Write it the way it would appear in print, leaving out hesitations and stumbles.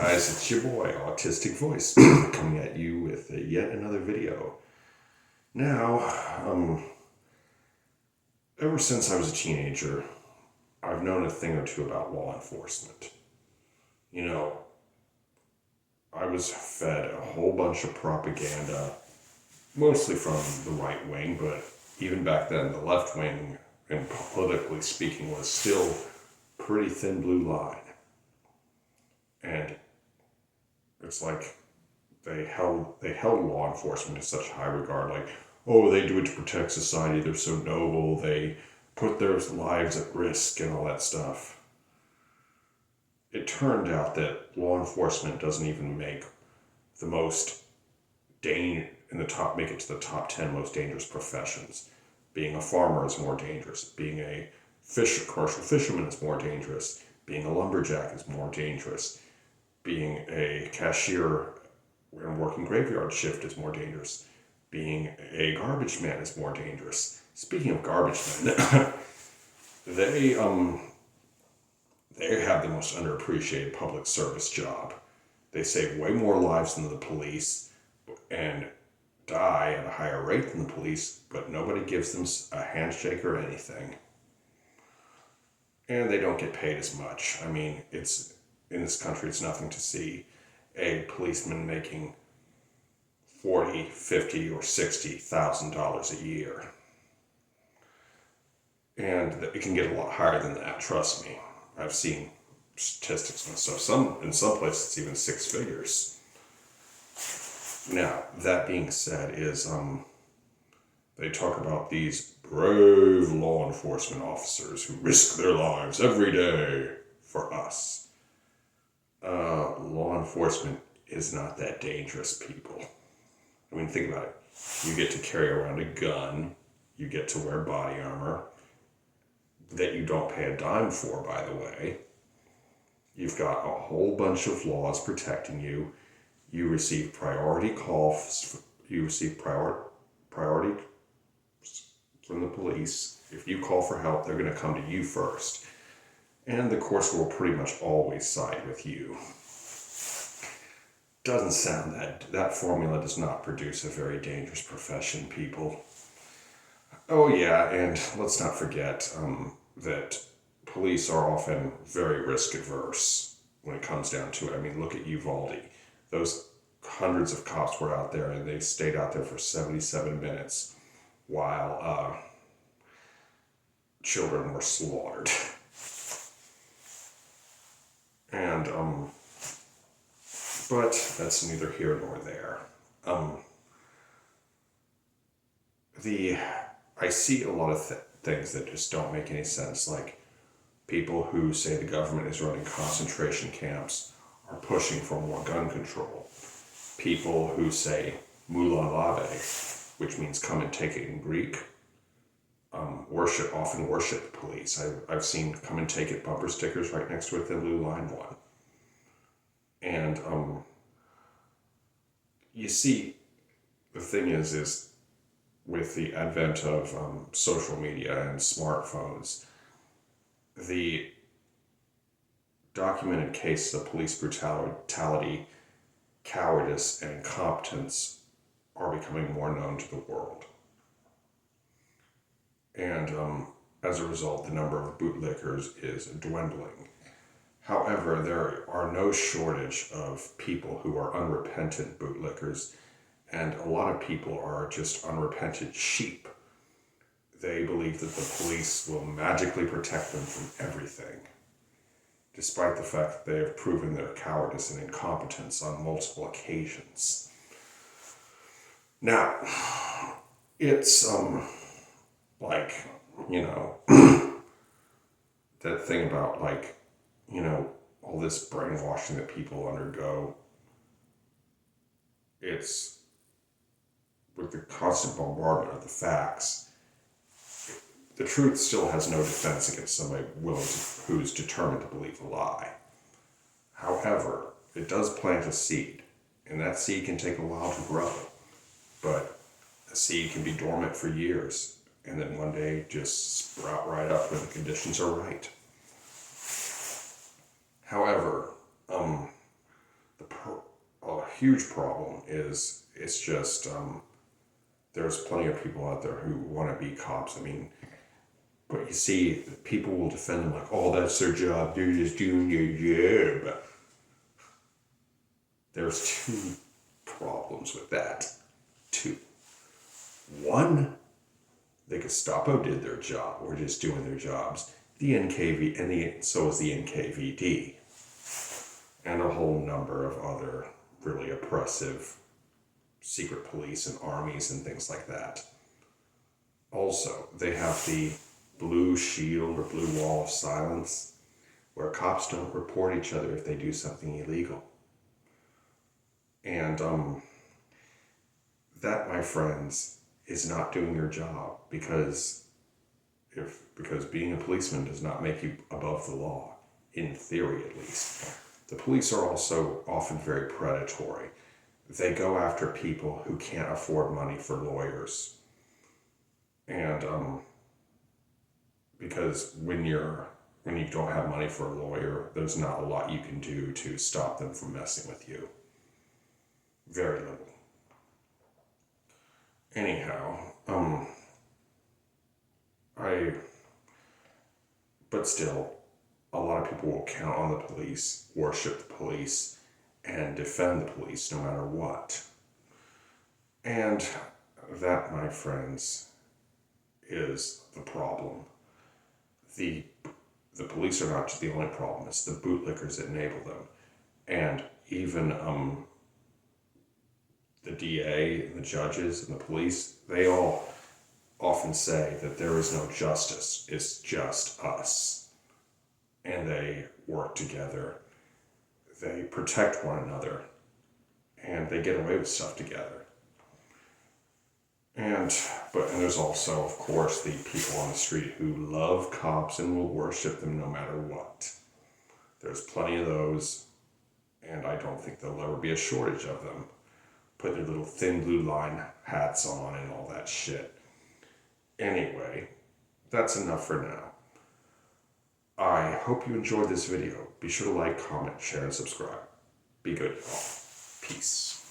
guys, it's your boy, Autistic Voice, coming at you with yet another video. Now, ever since I was a teenager, I've known a thing or two about law enforcement. You know, I was fed a whole bunch of propaganda, mostly from the right wing, but even back then, the left wing, and politically speaking, was still pretty thin blue line. And it's like they held law enforcement in such high regard, like, oh, they do it to protect society, they're so noble, they put their lives at risk and all that stuff. It turned out that law enforcement doesn't even make the most make it to the top 10 most dangerous professions. Being a farmer is more dangerous. Being a commercial fisherman is more dangerous. Being a lumberjack is more dangerous. Being a cashier and working graveyard shift is more dangerous. Being a garbage man is more dangerous. Speaking of garbage men, they have the most underappreciated public service job. They save way more lives than the police and die at a higher rate than the police, but nobody gives them a handshake or anything. And they don't get paid as much. I mean, in this country, it's nothing to see a policeman making $40,000, $50,000, or $60,000 a year. And it can get a lot higher than that, trust me. I've seen statistics and stuff. In some places, it's even six figures. Now, that being said, they talk about these brave law enforcement officers who risk their lives every day for us. Law enforcement is not that dangerous, people. I mean, think about it. You get to carry around a gun. You get to wear body armor that you don't pay a dime for, by the way. You've got a whole bunch of laws protecting you. You receive priority calls. You receive priority from the police. If you call for help, they're going to come to you first. And the courts will pretty much always side with you. Doesn't sound that formula does not produce a very dangerous profession, people. Oh yeah, and let's not forget that police are often very risk adverse when it comes down to it. I mean, look at Uvalde. Those hundreds of cops were out there and they stayed out there for 77 minutes while children were slaughtered. And, but that's neither here nor there. I see a lot of things that just don't make any sense, like people who say the government is running concentration camps are pushing for more gun control. People who say Moulin Lave, which means come and take it in Greek, often worship the police. I've seen come and take it bumper stickers right next to it, the blue line one. And you see, the thing is with the advent of social media and smartphones, the documented cases of police brutality, cowardice, and incompetence are becoming more known to the world. And as a result, the number of bootlickers is dwindling. However, there are no shortage of people who are unrepentant bootlickers, and a lot of people are just unrepentant sheep. They believe that the police will magically protect them from everything, despite the fact that they have proven their cowardice and incompetence on multiple occasions. Now, it's like, that thing about all this brainwashing that people undergo. It's with the constant bombardment of the facts. The truth still has no defense against somebody who's determined to believe a lie. However, it does plant a seed, and that seed can take a while to grow. But a seed can be dormant for years, and then one day just sprout right up when the conditions are right. However, huge problem is it's just there's plenty of people out there who want to be cops. I mean, but you see, people will defend them like, oh, that's their job. They're just doing their job. There's two problems with that. Two. One, the Gestapo did their job. We're just doing their jobs. The NKV and so is the NKVD, and a whole number of other really oppressive secret police and armies and things like that. Also, they have the blue shield or blue wall of silence, where cops don't report each other if they do something illegal. And that, my friends, is not doing your job, because being a policeman does not make you above the law, in theory at least. The police are also often very predatory. They go after people who can't afford money for lawyers. And because when you don't have money for a lawyer, there's not a lot you can do to stop them from messing with you. Very little. Anyhow, but still, a lot of people will count on the police, worship the police, and defend the police no matter what. And that, my friends, is the problem. The police are not the only problem. It's the bootlickers that enable them. And even the DA and the judges and the police, they all often say that there is no justice. It's just us. And they work together. They protect one another. And they get away with stuff together. And there's also, of course, the people on the street who love cops and will worship them no matter what. There's plenty of those, and I don't think there'll ever be a shortage of them. Put their little thin blue line hats on and all that shit. Anyway, that's enough for now. I hope you enjoyed this video. Be sure to like, comment, share, and subscribe. Be good, y'all. Peace.